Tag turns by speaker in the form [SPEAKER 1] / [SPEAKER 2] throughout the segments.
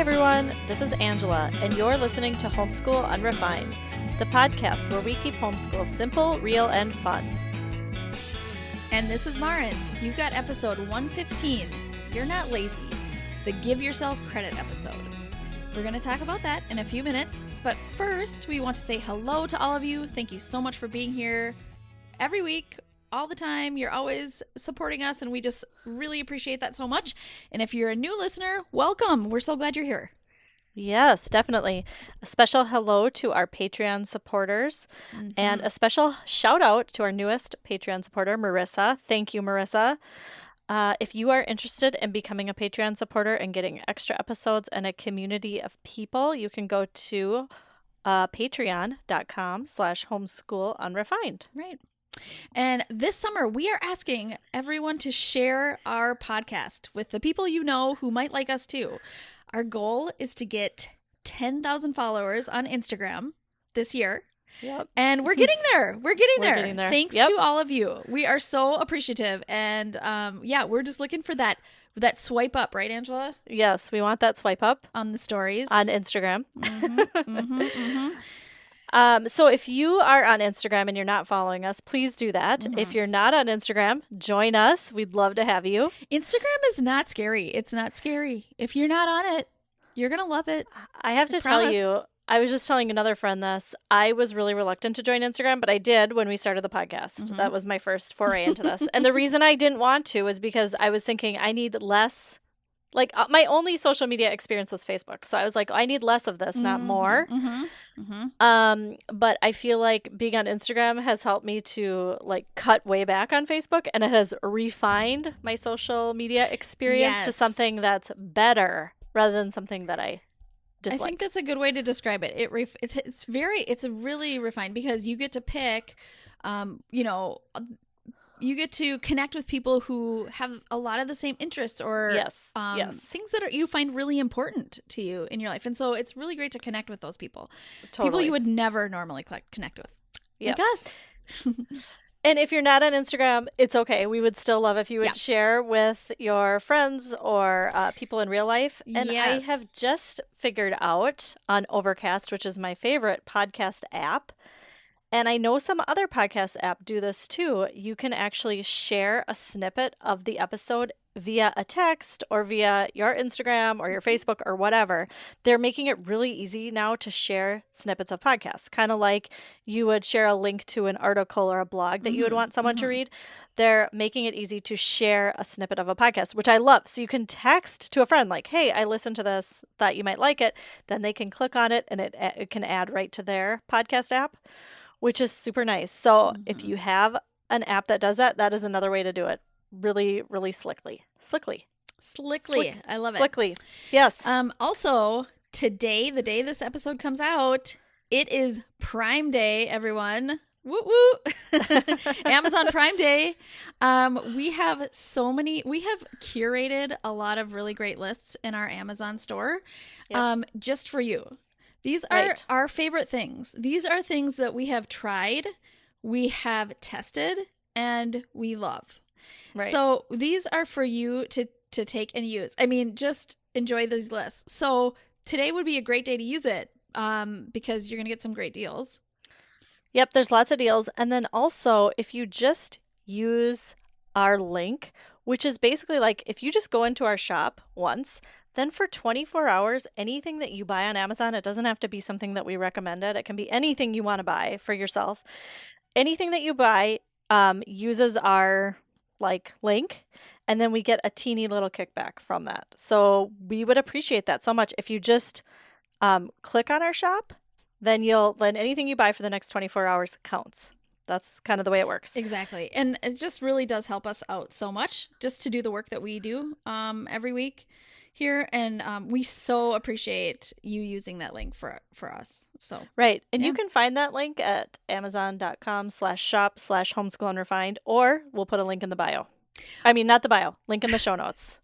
[SPEAKER 1] everyone, this is Angela, and you're listening to Homeschool Unrefined, the podcast where we keep homeschool simple, real, and fun.
[SPEAKER 2] And this is Maren. You got episode 115, You're Not Lazy, the Give Yourself Credit episode. We're going to talk about that in a few minutes, but first we want to say hello to all of you. Thank you so much for being here every week, all the time. You're always supporting us, and we just really appreciate that so much. And if you're a new listener, welcome. We're so glad you're here.
[SPEAKER 1] Yes, definitely. A special hello to our Patreon supporters, and a special shout out to our newest Patreon supporter, Marissa. Thank you, Marissa. If you are interested in becoming a Patreon supporter and getting extra episodes and a community of people, you can go to patreon.com/homeschoolunrefined.
[SPEAKER 2] Right. And this summer, we are asking everyone to share our podcast with the people you know who might like us too. Our goal is to get 10,000 followers on Instagram this year.
[SPEAKER 1] Yep.
[SPEAKER 2] And we're getting there. We're getting there.
[SPEAKER 1] Thanks
[SPEAKER 2] to all of you. We are so appreciative. And we're just looking for that swipe up, right, Angela?
[SPEAKER 1] Yes, we want that swipe up.
[SPEAKER 2] On the stories.
[SPEAKER 1] On Instagram. So if you are on Instagram and you're not following us, please do that. If you're not on Instagram, join us. We'd love to have you.
[SPEAKER 2] Instagram is not scary. It's not scary. If you're not on it, you're going to love it.
[SPEAKER 1] I have to tell you, I was just telling another friend this. I was really reluctant to join Instagram, but I did when we started the podcast. That was my first foray into this. And the reason I didn't want to was because I was thinking I need less. Like, my only social media experience was Facebook. So I was like, I need less of this, not more. But I feel like being on Instagram has helped me to, like, cut way back on Facebook. And it has refined my social media experience to something that's better rather than something that I dislike.
[SPEAKER 2] I think that's a good way to describe it. It's really refined because you get to pick, you get to connect with people who have a lot of the same interests or things that you find really important to you in your life. And so it's really great to connect with those people. Totally. People you would never normally connect with. Like us.
[SPEAKER 1] And if you're not on Instagram, it's okay. We would still love if you would share with your friends or people in real life. And I have just figured out on Overcast, which is my favorite podcast app, and I know some other podcast apps do this too. You can actually share a snippet of the episode via a text or via your Instagram or your Facebook or whatever. They're making it really easy now to share snippets of podcasts, kind of like you would share a link to an article or a blog that you would want someone to read. They're making it easy to share a snippet of a podcast, which I love. So you can text to a friend like, hey, I listened to this, thought you might like it. Then they can click on it and it can add right to their podcast app, which is super nice. So if you have an app that does that, that is another way to do it. Really, really slickly.
[SPEAKER 2] I love it.
[SPEAKER 1] Slickly. Yes.
[SPEAKER 2] Also, today, the day this episode comes out, it is Prime Day, everyone. Woo woo. Amazon Prime Day. We have curated a lot of really great lists in our Amazon store just for you. These are our favorite things. These are things that we have tried, we have tested, and we love. Right. So these are for you to take and use. I mean, just enjoy these lists. So today would be a great day to use it because you're going to get some great deals.
[SPEAKER 1] Yep, there's lots of deals. And then also, if you just use our link, which is basically like if you just go into our shop once, then for 24 hours, anything that you buy on Amazon, it doesn't have to be something that we recommended. It can be anything you want to buy for yourself. Anything that you buy uses our link, and then we get a teeny little kickback from that. So we would appreciate that so much. If you just click on our shop, then anything you buy for the next 24 hours counts. That's kind of the way it works.
[SPEAKER 2] Exactly. And it just really does help us out so much just to do the work that we do every week here. And we so appreciate you using that link for us. So
[SPEAKER 1] right. And you can find that link at amazon.com/shop/homeschoolunrefined, or we'll put a link in the bio. I mean, not the bio, link in the show notes.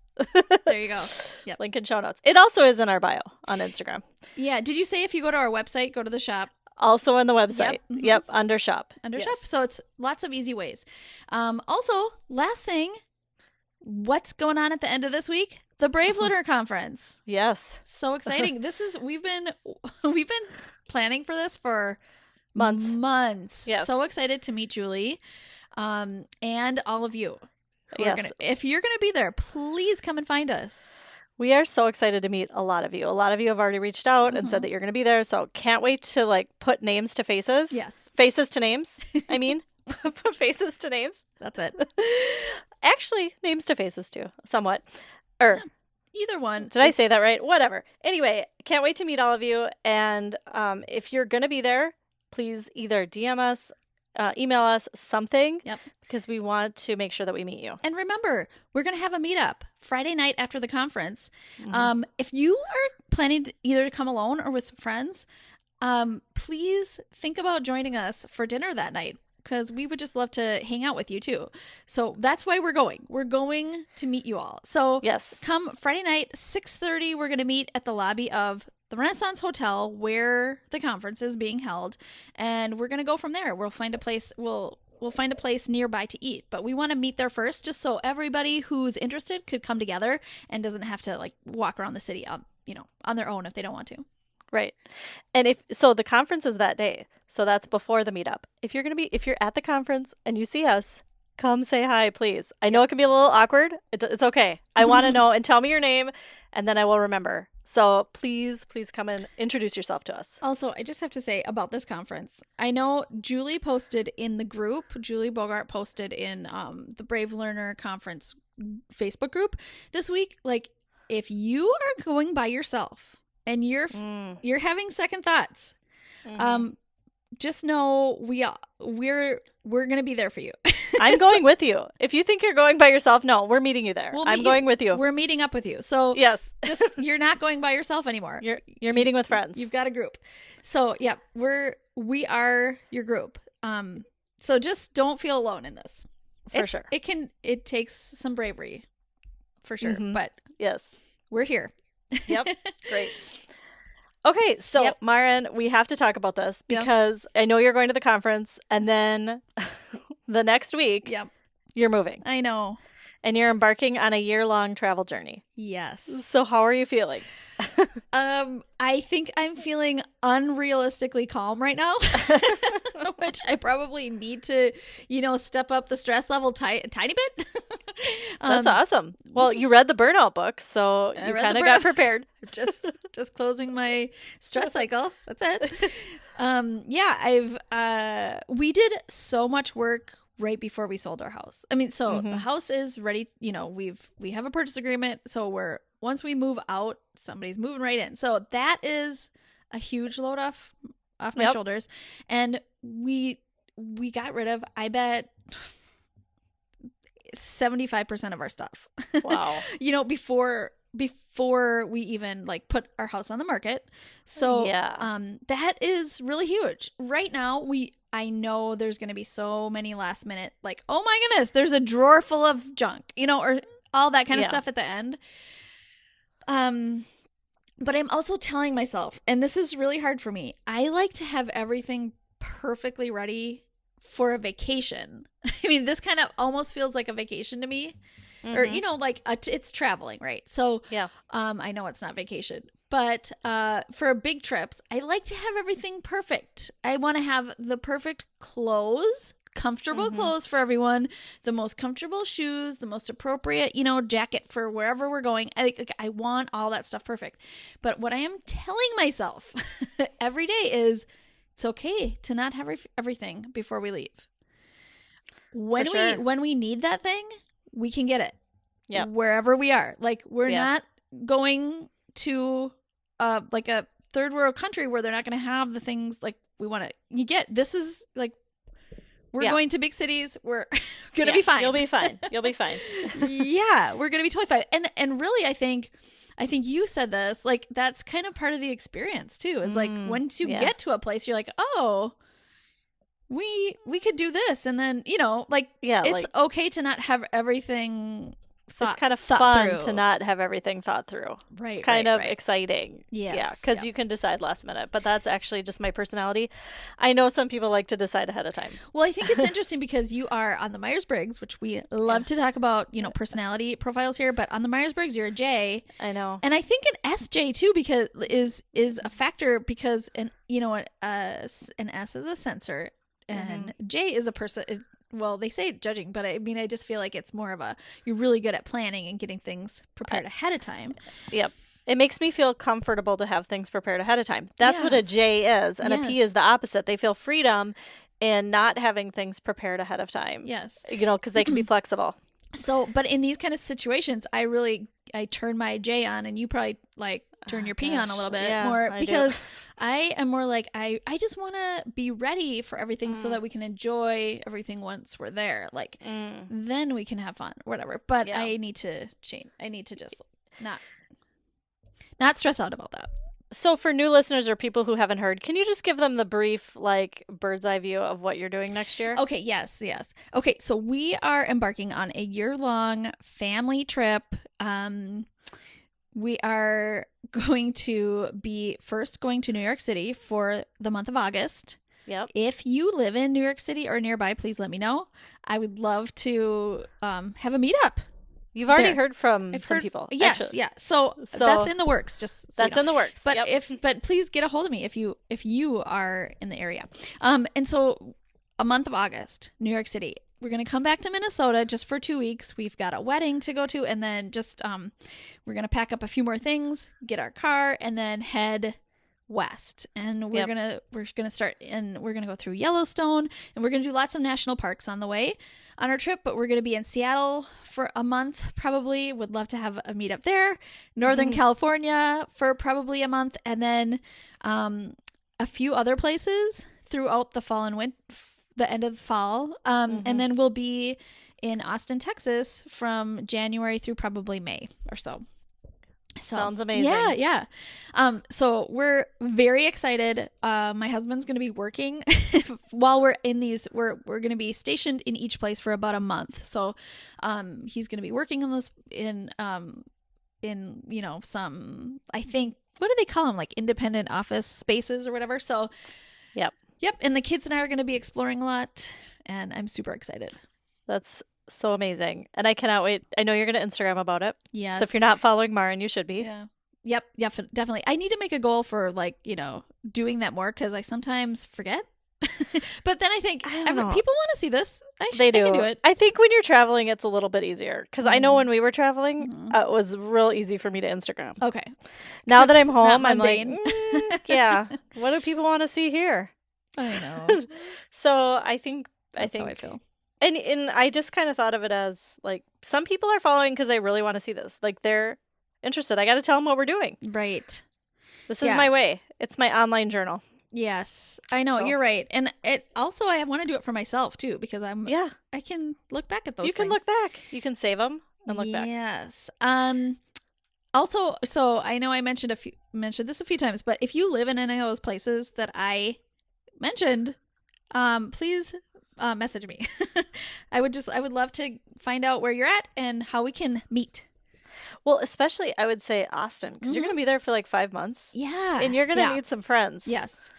[SPEAKER 2] There you go. Yep.
[SPEAKER 1] Link in show notes. It also is in our bio on Instagram.
[SPEAKER 2] Yeah. Did you say if you go to our website, go to the shop?
[SPEAKER 1] Also on the website. Yep. Under shop.
[SPEAKER 2] Shop. So it's lots of easy ways. Also, last thing, what's going on at the end of this week? The Brave Learner Conference.
[SPEAKER 1] Yes.
[SPEAKER 2] So exciting. We've been planning for this for months.
[SPEAKER 1] Yes.
[SPEAKER 2] So excited to meet Julie and all of you.
[SPEAKER 1] Yes.
[SPEAKER 2] If you're going to be there, please come and find us.
[SPEAKER 1] We are so excited to meet a lot of you. A lot of you have already reached out and said that you're going to be there. So can't wait to like put names to faces.
[SPEAKER 2] Yes.
[SPEAKER 1] Faces to names. I mean, put faces to names.
[SPEAKER 2] That's it.
[SPEAKER 1] Actually, names to faces too, somewhat. Or
[SPEAKER 2] either one.
[SPEAKER 1] Did I say that right? Whatever. Anyway, can't wait to meet all of you. And if you're going to be there, please either DM us, email us, something.
[SPEAKER 2] Yep.
[SPEAKER 1] Because we want to make sure that we meet you.
[SPEAKER 2] And remember, we're going to have a meetup Friday night after the conference. If you are planning to either come alone or with some friends, please think about joining us for dinner that night, because we would just love to hang out with you too. So that's why we're going. We're going to meet you all. So
[SPEAKER 1] yes, come
[SPEAKER 2] Friday night, 6:30, we're going to meet at the lobby of the Renaissance Hotel where the conference is being held. And we're going to go from there. We'll find a place. We'll find a place nearby to eat, but we want to meet there first, just so everybody who's interested could come together and doesn't have to like walk around the city on their own if they don't want to.
[SPEAKER 1] Right. And so the conference is that day. So that's before the meetup. If you're at the conference and you see us, come say hi, please. I know it can be a little awkward. It's okay. I want to know, and tell me your name, and then I will remember. So please come and introduce yourself to us.
[SPEAKER 2] Also, I just have to say about this conference, I know Julie posted in the group, Julie Bogart posted in the Brave Learner Conference Facebook group this week, like, if you are going by yourself and you're having second thoughts, just know we're going to be there for you.
[SPEAKER 1] I'm going with you. If you think you're going by yourself, no, we're meeting you there. I'm going with you.
[SPEAKER 2] We're meeting up with you. So
[SPEAKER 1] yes,
[SPEAKER 2] just you're not going by yourself anymore.
[SPEAKER 1] You're meeting with friends.
[SPEAKER 2] You've got a group. So yeah, we are your group. So just don't feel alone in this.
[SPEAKER 1] For sure.
[SPEAKER 2] It takes some bravery, for sure. But
[SPEAKER 1] yes,
[SPEAKER 2] we're here.
[SPEAKER 1] Yep. Great. Okay, so Maren, we have to talk about this because I know you're going to the conference, and then the next week, you're moving.
[SPEAKER 2] I know.
[SPEAKER 1] And you're embarking on a year-long travel journey.
[SPEAKER 2] Yes.
[SPEAKER 1] So how are you feeling?
[SPEAKER 2] I think I'm feeling unrealistically calm right now, which I probably need to, step up the stress level tiny bit.
[SPEAKER 1] That's awesome. Well, you read the burnout book, so you kind of got prepared.
[SPEAKER 2] Just closing my stress cycle. That's it. We did so much work right before we sold our house. I mean, so the house is ready. We have a purchase agreement. So once we move out, somebody's moving right in. So that is a huge load off my shoulders. And we got rid of, I bet, 75% of our stuff.
[SPEAKER 1] Wow.
[SPEAKER 2] Before we even like put our house on the market. So that is really huge. Right now, I know there's going to be so many last minute, like, oh my goodness, there's a drawer full of junk, or all that kind of stuff at the end. But I'm also telling myself, and this is really hard for me, I like to have everything perfectly ready for a vacation. I mean, this kind of almost feels like a vacation to me. Or, it's traveling, right? So, I know it's not vacation. But for big trips, I like to have everything perfect. I want to have the perfect clothes, comfortable clothes for everyone, the most comfortable shoes, the most appropriate, jacket for wherever we're going. I want all that stuff perfect. But what I am telling myself every day is it's okay to not have everything before we leave. When we need that thing, we can get it.
[SPEAKER 1] Yeah.
[SPEAKER 2] Wherever we are. Like, we're not going to like a third world country where they're not going to have the things like we want to. This is like, we're going to big cities. We're going to be fine.
[SPEAKER 1] You'll be fine. You'll be fine.
[SPEAKER 2] Yeah, we're going to be totally fine. And really, I think you said this, like, that's kind of part of the experience too. Is like, once you get to a place, you're like, oh, we could do this. And then, it's okay to not have everything
[SPEAKER 1] it's kind of fun to not have everything thought through.
[SPEAKER 2] Right.
[SPEAKER 1] It's kind of exciting.
[SPEAKER 2] Yes.
[SPEAKER 1] Yeah, because you can decide last minute. But that's actually just my personality. I know some people like to decide ahead of time.
[SPEAKER 2] Well, I think it's interesting because you are on the Myers-Briggs, which we love to talk about, personality profiles here. But on the Myers-Briggs, you're a J.
[SPEAKER 1] I know.
[SPEAKER 2] And I think an SJ too, because is a factor because an S is a sensor and J is a person. Well, they say judging, but I mean, I just feel like it's more of you're really good at planning and getting things prepared ahead of time.
[SPEAKER 1] Yep. It makes me feel comfortable to have things prepared ahead of time. That's what a J is. And a P is the opposite. They feel freedom in not having things prepared ahead of time.
[SPEAKER 2] Yes.
[SPEAKER 1] Because they can be flexible.
[SPEAKER 2] So, but in these kind of situations, I turn my J on, and you probably turn your P on a little bit more because I am more like, I just want to be ready for everything so that we can enjoy everything once we're there. Then we can have fun, whatever. But I need to change. I need to just not stress out about that.
[SPEAKER 1] So for new listeners or people who haven't heard, can you just give them the brief, bird's eye view of what you're doing next year?
[SPEAKER 2] Okay, yes. Okay, so we are embarking on a year-long family trip. We are going to be first going to New York City for the month of August.
[SPEAKER 1] Yep.
[SPEAKER 2] If you live in New York City or nearby, please let me know. I would love to have a meetup.
[SPEAKER 1] You've already heard from some people.
[SPEAKER 2] Yes,
[SPEAKER 1] actually.
[SPEAKER 2] yeah. So that's in the works.
[SPEAKER 1] In the works.
[SPEAKER 2] But but please get a hold of me if you are in the area. And so a month of August, New York City. We're gonna come back to Minnesota just for 2 weeks. We've got a wedding to go to, and then just we're gonna pack up a few more things, get our car, and then head west. And we're gonna start, and we're gonna go through Yellowstone, and we're gonna do lots of national parks on the way on our trip. But we're gonna be in Seattle for a month, probably. Would love to have a meetup there. Northern California for probably a month, and then a few other places throughout the fall and winter. The end of the fall. And then we'll be in Austin, Texas from January through probably May or so.
[SPEAKER 1] Sounds amazing.
[SPEAKER 2] Yeah. So we're very excited. My husband's going to be working while we're in these. We're going to be stationed in each place for about a month. So he's going to be working on this in some, I think, what do they call them? Independent office spaces or whatever. So Yep, and the kids and I are going to be exploring a lot, and I'm super excited.
[SPEAKER 1] That's so amazing, and I cannot wait. I know you're going to Instagram about it.
[SPEAKER 2] Yes.
[SPEAKER 1] So if you're not following Maren, you should be.
[SPEAKER 2] Yeah. Yep, definitely. I need to make a goal for, doing that more, because I sometimes forget. But then I think people want to see this.
[SPEAKER 1] They do.
[SPEAKER 2] I can do it.
[SPEAKER 1] I think when you're traveling, it's a little bit easier, because I know when we were traveling, it was real easy for me to Instagram.
[SPEAKER 2] Okay.
[SPEAKER 1] Now that I'm home, I'm like, yeah, what do people want to see here?
[SPEAKER 2] I know.
[SPEAKER 1] So I think
[SPEAKER 2] that's how I feel.
[SPEAKER 1] And I just kind of thought of it as some people are following because they really want to see this. They're interested. I got to tell them what we're doing.
[SPEAKER 2] Right.
[SPEAKER 1] This is my way. It's my online journal.
[SPEAKER 2] Yes, I know. You're right. And it also, I want to do it for myself too, because I can look back at those things.
[SPEAKER 1] You can look back. You can save them and look back.
[SPEAKER 2] Yes. Also, so I know I mentioned this a few times, but if you live in any of those places that I mentioned, please message me. I would love to find out where you're at and how we can meet.
[SPEAKER 1] Well, especially I would say Austin, because you're going to be there for 5 months.
[SPEAKER 2] Yeah.
[SPEAKER 1] And you're going to need some friends.
[SPEAKER 2] Yes.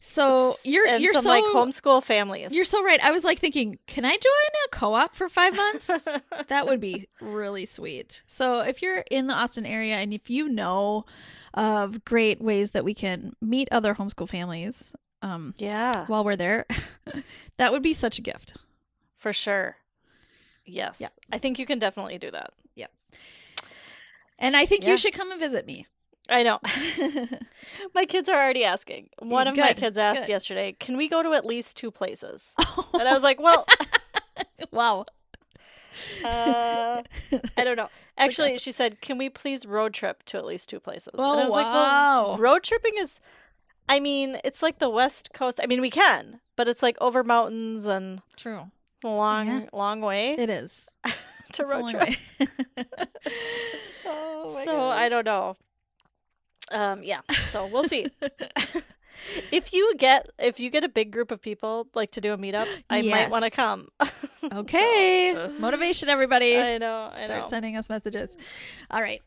[SPEAKER 2] So you're
[SPEAKER 1] some homeschool families.
[SPEAKER 2] You're so right. I was thinking, can I join a co-op for 5 months? That would be really sweet. So if you're in the Austin area and if you know of great ways that we can meet other homeschool families, while we're there, that would be such a gift.
[SPEAKER 1] For sure. Yes. Yep. I think you can definitely do that.
[SPEAKER 2] Yep. And I think you should come and visit me.
[SPEAKER 1] I know. My kids are already asking. One of my kids asked yesterday, can we go to at least 2 places? And I was like, well.
[SPEAKER 2] Wow.
[SPEAKER 1] I don't know. Actually, she said, can we please road trip to at least 2 places?
[SPEAKER 2] Oh,
[SPEAKER 1] and I was like, well, road tripping is, it's the West Coast. We can, but it's over mountains and
[SPEAKER 2] true.
[SPEAKER 1] Long way.
[SPEAKER 2] It is.
[SPEAKER 1] To road trip.
[SPEAKER 2] Oh my
[SPEAKER 1] So gosh. I don't know. So we'll see. If you get a big group of people like to do a meetup, I might want to come.
[SPEAKER 2] Okay. So. Motivation, everybody.
[SPEAKER 1] I know.
[SPEAKER 2] Start sending us messages. All right.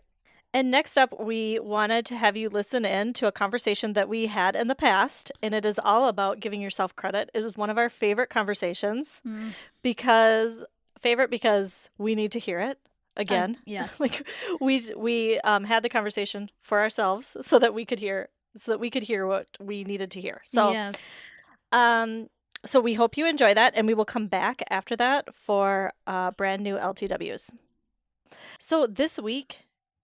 [SPEAKER 1] And next up, we wanted to have you listen in to a conversation that we had in the past, and it is all about giving yourself credit. It is one of our favorite conversations because we need to hear it again.
[SPEAKER 2] Yes.
[SPEAKER 1] Like we had the conversation for ourselves so that we could hear what we needed to hear. So
[SPEAKER 2] yes.
[SPEAKER 1] So we hope you enjoy that, and we will come back after that for brand new LTWs. So this week,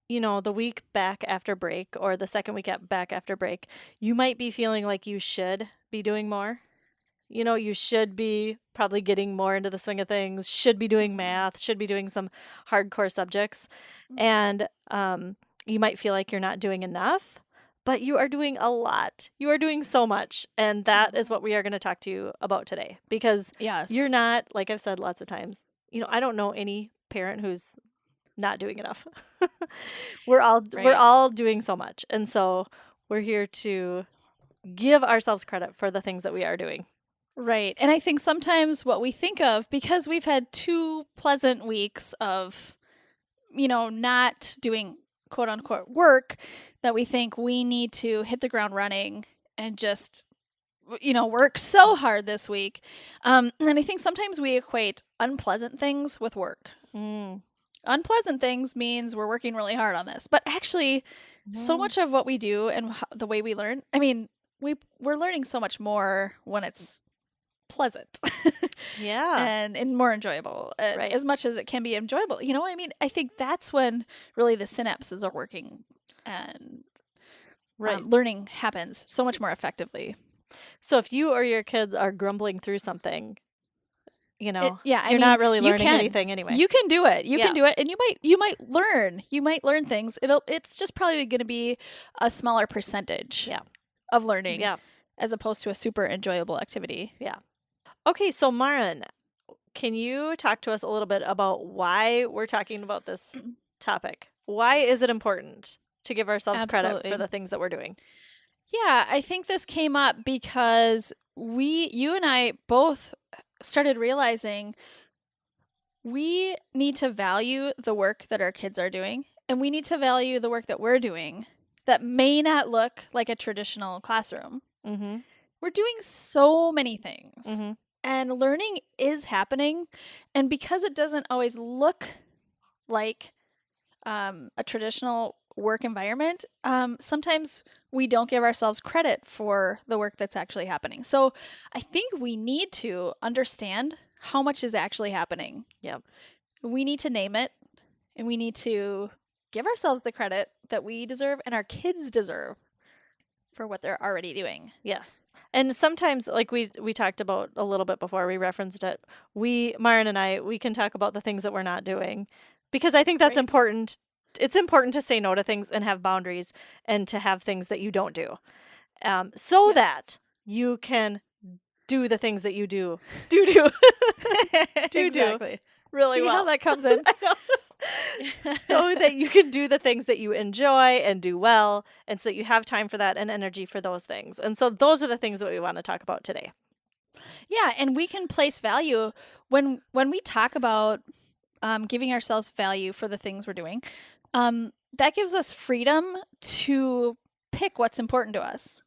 [SPEAKER 1] the week back after break or the second week back after break, you might be feeling like you should be doing more. You should be probably getting more into the swing of things, should be doing math, should be doing some hardcore subjects. And you might feel like you're not doing enough, but you are doing a lot. You are doing so much. And that is what we are going to talk to you about today. Because you're not, like I've said lots of times, I don't know any parent who's not doing enough. We're all doing so much. And so we're here to give ourselves credit for the things that we are doing.
[SPEAKER 2] Right. And I think sometimes what we think of, because we've had 2 pleasant weeks of, not doing quote unquote work, that we think we need to hit the ground running and just, work so hard this week. And I think sometimes we equate unpleasant things with work. Unpleasant things means we're working really hard on this. But actually, so much of what we do and the way we learn, we're learning so much more when it's pleasant. and more enjoyable.
[SPEAKER 1] Right.
[SPEAKER 2] As much as it can be enjoyable. I think that's when really the synapses are working and learning happens so much more effectively.
[SPEAKER 1] So if you or your kids are grumbling through something, you're not really learning anything anyway.
[SPEAKER 2] You can do it. You can do it, and you might learn. You might learn things. It's just probably going to be a smaller percentage of learning as opposed to a super enjoyable activity.
[SPEAKER 1] Yeah. Okay, so Maren, can you talk to us a little bit about why we're talking about this topic? Why is it important to give ourselves credit for the things that we're doing?
[SPEAKER 2] Yeah, I think this came up because you and I both started realizing we need to value the work that our kids are doing, and we need to value the work that we're doing that may not look like a traditional classroom.
[SPEAKER 1] Mm-hmm.
[SPEAKER 2] We're doing so many things,
[SPEAKER 1] mm-hmm.
[SPEAKER 2] and learning is happening, and because it doesn't always look like a traditional work environment, sometimes we don't give ourselves credit for the work that's actually happening. So I think we need to understand how much is actually happening.
[SPEAKER 1] Yep.
[SPEAKER 2] We need to name it, and we need to give ourselves the credit that we deserve and our kids deserve for what they're already doing.
[SPEAKER 1] Yes. And sometimes, like we talked about a little bit before, we referenced it, Maren and I, we can talk about the things that we're not doing, because I think that's important. It's important to say no to things and have boundaries and to have things that you don't do, so that you can do the things that you do
[SPEAKER 2] Exactly.
[SPEAKER 1] Really
[SPEAKER 2] See
[SPEAKER 1] well.
[SPEAKER 2] How that comes in.
[SPEAKER 1] I know. So that you can do the things that you enjoy and do well, and so that you have time for that and energy for those things. And so those are the things that we want to talk about today.
[SPEAKER 2] Yeah, and we can place value when we talk about giving ourselves value for the things we're doing. That gives us freedom to pick what's important to us.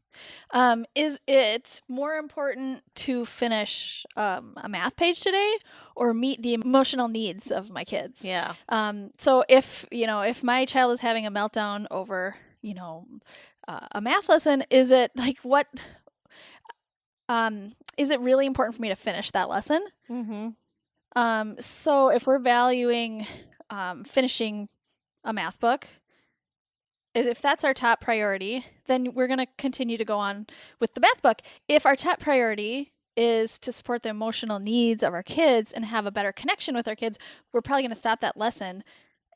[SPEAKER 2] Is it more important to finish a math page today or meet the emotional needs of my kids?
[SPEAKER 1] Yeah.
[SPEAKER 2] So if my child is having a meltdown over, a math lesson, is it like what? Is it really important for me to finish that lesson?
[SPEAKER 1] Mm-hmm.
[SPEAKER 2] So if we're valuing finishing a math book, if that's our top priority, then we're going to continue to go on with the math book. If our top priority is to support the emotional needs of our kids and have a better connection with our kids, we're probably going to stop that lesson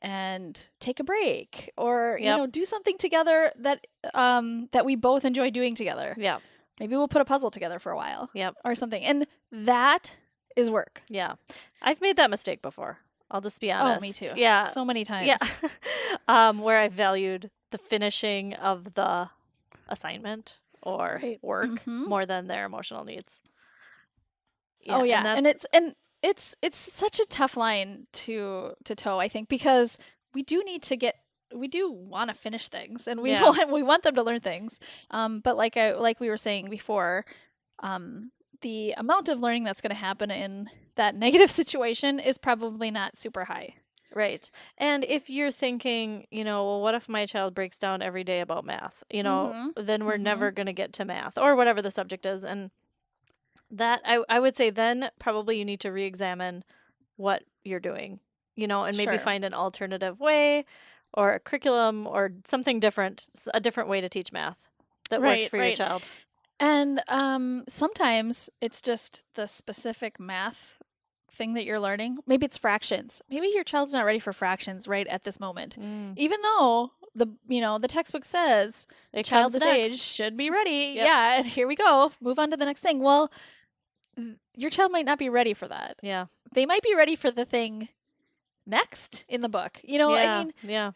[SPEAKER 2] and take a break or do something together that we both enjoy doing together.
[SPEAKER 1] Yeah.
[SPEAKER 2] Maybe we'll put a puzzle together for a while.
[SPEAKER 1] Yep.
[SPEAKER 2] Or something. And that is work.
[SPEAKER 1] Yeah. I've made that mistake before. I'll just be honest.
[SPEAKER 2] Oh, me too.
[SPEAKER 1] Yeah.
[SPEAKER 2] So many times.
[SPEAKER 1] Yeah. Where I valued the finishing of the assignment or work more than their emotional needs.
[SPEAKER 2] Yeah, and it's such a tough line to toe, I think, because we do want to finish things, and we want them to learn things. But like we were saying before, the amount of learning that's going to happen in that negative situation is probably not super high.
[SPEAKER 1] Right. And if you're thinking, well, what if my child breaks down every day about math? Then we're never going to get to math or whatever the subject is. And that I would say then probably you need to re-examine what you're doing, and maybe find an alternative way or a curriculum or something different, a different way to teach math that works for your child.
[SPEAKER 2] And sometimes it's just the specific math thing that you're learning. Maybe it's fractions. Maybe your child's not ready for fractions right at this moment. Even though the textbook says a child this age should be ready. Yep. Yeah, and here we go. Move on to the next thing. Well, your child might not be ready for that.
[SPEAKER 1] Yeah.
[SPEAKER 2] They might be ready for the thing next in the book. I mean,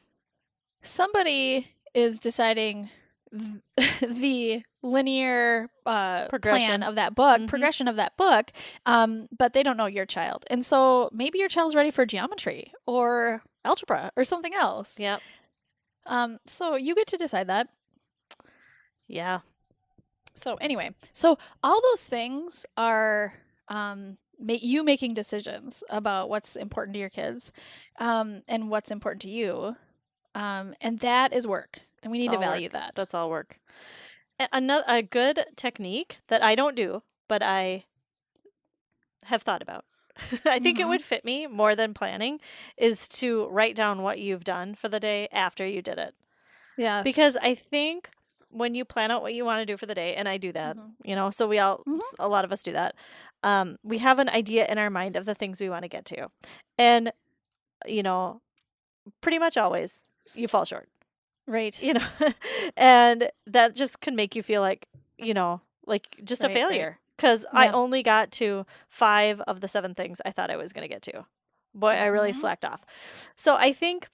[SPEAKER 2] somebody is deciding the linear plan of that book, progression of that book, but they don't know your child. And so maybe your child's ready for geometry or algebra or something else.
[SPEAKER 1] Yep.
[SPEAKER 2] So you get to decide that.
[SPEAKER 1] Yeah.
[SPEAKER 2] So anyway, so all those things are you making decisions about what's important to your kids and what's important to you. And that is work. And we need to value that.
[SPEAKER 1] That's all work. A good technique that I don't do, but I have thought about, I think it would fit me more than planning, is to write down what you've done for the day after you did it.
[SPEAKER 2] Yes.
[SPEAKER 1] Because I think when you plan out what you want to do for the day, and I do that, so we all, a lot of us do that, we have an idea in our mind of the things we want to get to. And, pretty much always you fall short.
[SPEAKER 2] Right.
[SPEAKER 1] And that just can make you feel like, like just a failure. Because I only got to 5 of the 7 things I thought I was going to get to. Boy, I really slacked off. So I think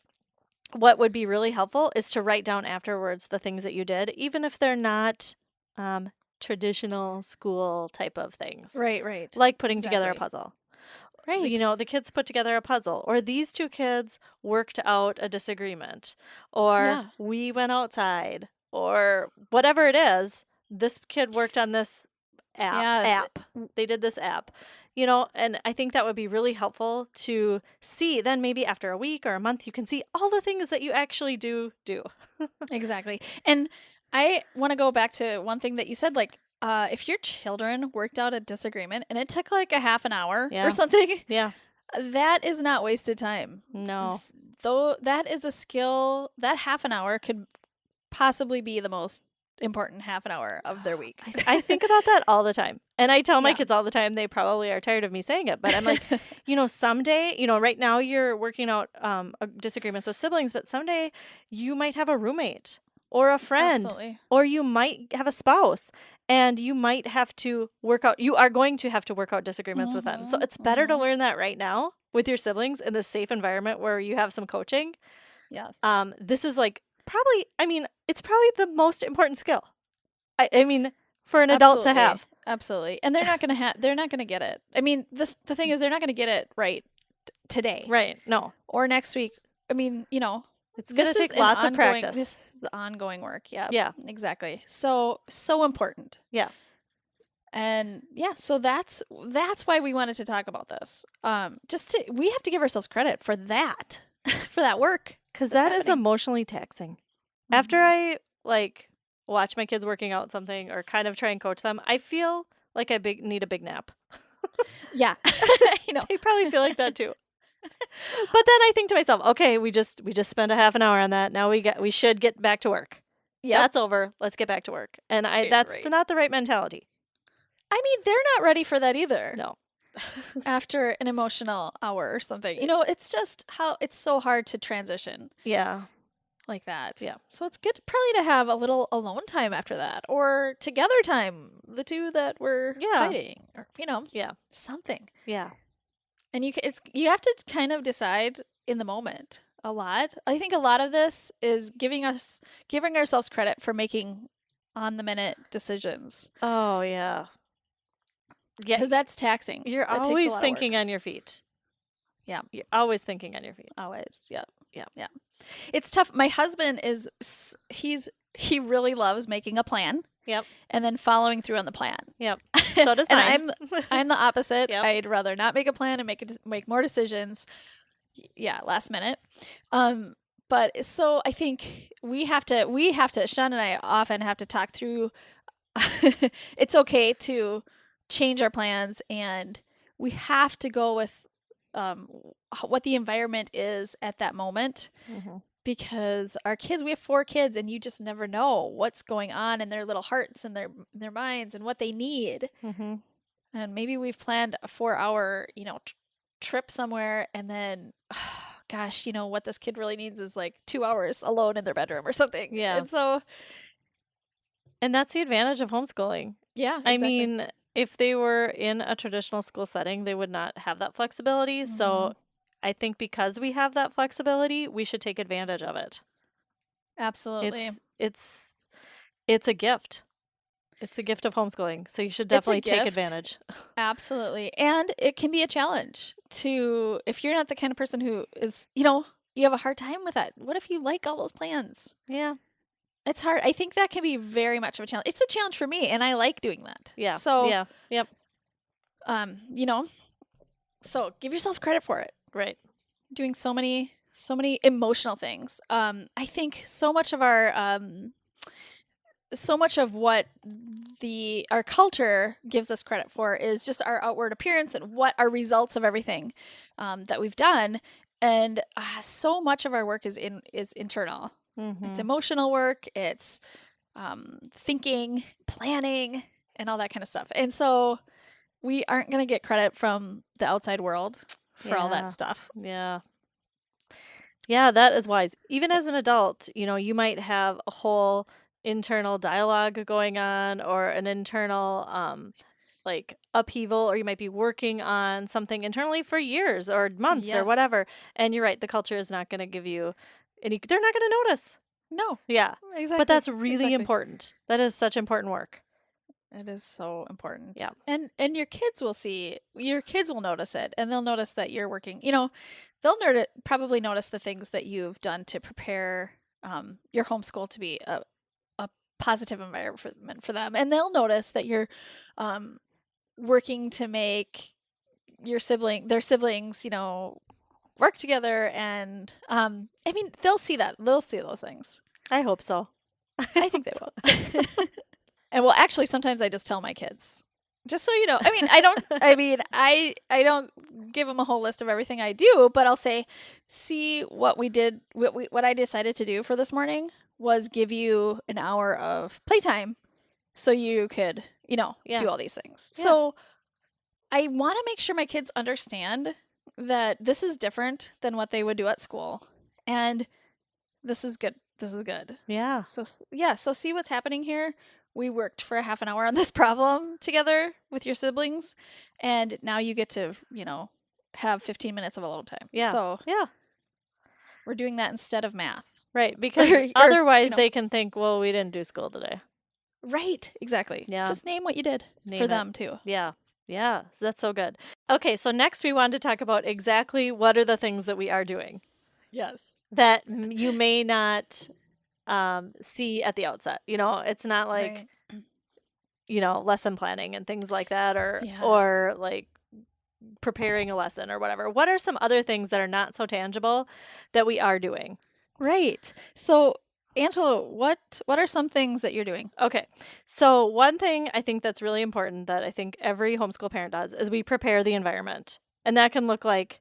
[SPEAKER 1] what would be really helpful is to write down afterwards the things that you did, even if they're not traditional school type of things.
[SPEAKER 2] Right.
[SPEAKER 1] Like putting together a puzzle.
[SPEAKER 2] Right.
[SPEAKER 1] The kids put together a puzzle, or these 2 kids worked out a disagreement, or we went outside, or whatever it is. This kid worked on this app. They did this app, and I think that would be really helpful to see. Then maybe after a week or a month, you can see all the things that you actually do.
[SPEAKER 2] Exactly. And I want to go back to one thing that you said, like, if your children worked out a disagreement and it took like a half an hour or something, that is not wasted time.
[SPEAKER 1] No.
[SPEAKER 2] Though that is a skill, that half an hour could possibly be the most important half an hour of their week.
[SPEAKER 1] I think about that all the time. And I tell my kids all the time, they probably are tired of me saying it, but I'm like, someday, right now you're working out disagreements with siblings, but someday you might have a roommate or a friend, or you might have a spouse. And you might have to you are going to have to work out disagreements with them. So it's better to learn that right now with your siblings in this safe environment where you have some coaching.
[SPEAKER 2] Yes.
[SPEAKER 1] This is like it's probably the most important skill. I mean, for an adult to have.
[SPEAKER 2] Absolutely. And they're not going to get it. I mean, the thing is, they're not going to get it right today.
[SPEAKER 1] Right. No.
[SPEAKER 2] Or next week. I mean,
[SPEAKER 1] it's going to take lots of practice.
[SPEAKER 2] This is ongoing work. Yeah.
[SPEAKER 1] Yeah.
[SPEAKER 2] Exactly. So important.
[SPEAKER 1] Yeah.
[SPEAKER 2] And so that's why we wanted to talk about this. We have to give ourselves credit for that, for that work.
[SPEAKER 1] Because that is emotionally taxing. After I watch my kids working out something or kind of try and coach them, I feel like I need a big nap.
[SPEAKER 2] Yeah.
[SPEAKER 1] They probably feel like that too. But then I think to myself, okay, we just spent a half an hour on that. Now we should get back to work. Yeah, that's over. Let's get back to work. And that's not the right mentality.
[SPEAKER 2] I mean, they're not ready for that either.
[SPEAKER 1] No.
[SPEAKER 2] After an emotional hour or something. It's just how it's so hard to transition.
[SPEAKER 1] Yeah.
[SPEAKER 2] Like that.
[SPEAKER 1] Yeah.
[SPEAKER 2] So it's good probably to have a little alone time after that, or together time, the two that were fighting, or something.
[SPEAKER 1] Yeah.
[SPEAKER 2] And you have to kind of decide in the moment a lot. I think a lot of this is giving ourselves credit for making on-the-minute decisions.
[SPEAKER 1] Oh, yeah.
[SPEAKER 2] Yeah. Because that's taxing.
[SPEAKER 1] You're always thinking on your feet.
[SPEAKER 2] Yeah.
[SPEAKER 1] You're always thinking on your feet.
[SPEAKER 2] Always. Yeah.
[SPEAKER 1] Yeah.
[SPEAKER 2] Yeah. It's tough. My husband he really loves making a plan.
[SPEAKER 1] Yep.
[SPEAKER 2] And then following through on the plan.
[SPEAKER 1] Yep. So does mine.
[SPEAKER 2] And I'm the opposite.
[SPEAKER 1] Yep.
[SPEAKER 2] I'd rather not make a plan and make more decisions. Yeah, last minute. But so I think we have to, Sean and I often have to talk through. It's okay to change our plans, and we have to go with what the environment is at that moment. Mm-hmm. Because our kids, we have 4 kids, and you just never know what's going on in their little hearts and their minds and what they need. Mm-hmm. And maybe we've planned a 4-hour, trip somewhere, and then, gosh, what this kid really needs is like 2 hours alone in their bedroom or something.
[SPEAKER 1] Yeah. And that's the advantage of homeschooling.
[SPEAKER 2] Yeah, exactly.
[SPEAKER 1] I mean, if they were in a traditional school setting, they would not have that flexibility. Mm-hmm. So I think because we have that flexibility, we should take advantage of it.
[SPEAKER 2] Absolutely.
[SPEAKER 1] It's a gift. It's a gift of homeschooling. So you should definitely take advantage.
[SPEAKER 2] Absolutely. And it can be a challenge if you're not the kind of person who is, you have a hard time with that. What if you like all those plans?
[SPEAKER 1] Yeah.
[SPEAKER 2] It's hard. I think that can be very much of a challenge. It's a challenge for me, and I like doing that.
[SPEAKER 1] Yeah.
[SPEAKER 2] So,
[SPEAKER 1] yeah. Yep.
[SPEAKER 2] So give yourself credit for it.
[SPEAKER 1] Right.
[SPEAKER 2] Doing so many emotional things. I think so much of what our culture gives us credit for is just our outward appearance and what our results of everything that we've done. And so much of our work is internal. Mm-hmm. It's emotional work. It's thinking, planning, and all that kind of stuff. And so we aren't going to get credit from the outside world for all that stuff.
[SPEAKER 1] Yeah. Yeah, that is wise. Even as an adult, you might have a whole internal dialogue going on, or an internal upheaval, or you might be working on something internally for years or months or whatever. And you're right, the culture is not going to give you they're not going to notice.
[SPEAKER 2] No.
[SPEAKER 1] Yeah.
[SPEAKER 2] Exactly.
[SPEAKER 1] But that's really important. That is such important work.
[SPEAKER 2] It is so important.
[SPEAKER 1] Yeah.
[SPEAKER 2] And your kids will notice it, and they'll notice that you're working. They'll probably notice the things that you've done to prepare your homeschool to be a positive environment for them. And they'll notice that you're working to make their siblings, work together. And they'll see that. They'll see those things.
[SPEAKER 1] I hope so.
[SPEAKER 2] I think they will. And well, actually, sometimes I just tell my kids, just so you know. I don't give them a whole list of everything I do, but I'll say, see what we did. What I decided to do for this morning was give you an hour of playtime, so you could, do all these things. Yeah. So I want to make sure my kids understand that this is different than what they would do at school, and this is good. This is good.
[SPEAKER 1] Yeah.
[SPEAKER 2] So see what's happening here. We worked for a half an hour on this problem together with your siblings, and now you get to, have 15 minutes of alone time.
[SPEAKER 1] Yeah.
[SPEAKER 2] So
[SPEAKER 1] yeah,
[SPEAKER 2] we're doing that instead of math.
[SPEAKER 1] Right. Because otherwise they can think, well, we didn't do school today.
[SPEAKER 2] Right. Exactly. Yeah. Just name what you did for them too.
[SPEAKER 1] Yeah. Yeah. That's so good. Okay. So next we wanted to talk about exactly what are the things that we are doing.
[SPEAKER 2] Yes.
[SPEAKER 1] That you may not see at the outset. It's not like, lesson planning and things like that, or like preparing a lesson or whatever. What are some other things that are not so tangible that we are doing?
[SPEAKER 2] Right. So, Angela, what are some things that you're doing?
[SPEAKER 1] Okay. So one thing I think that's really important that I think every homeschool parent does is we prepare the environment. And that can look like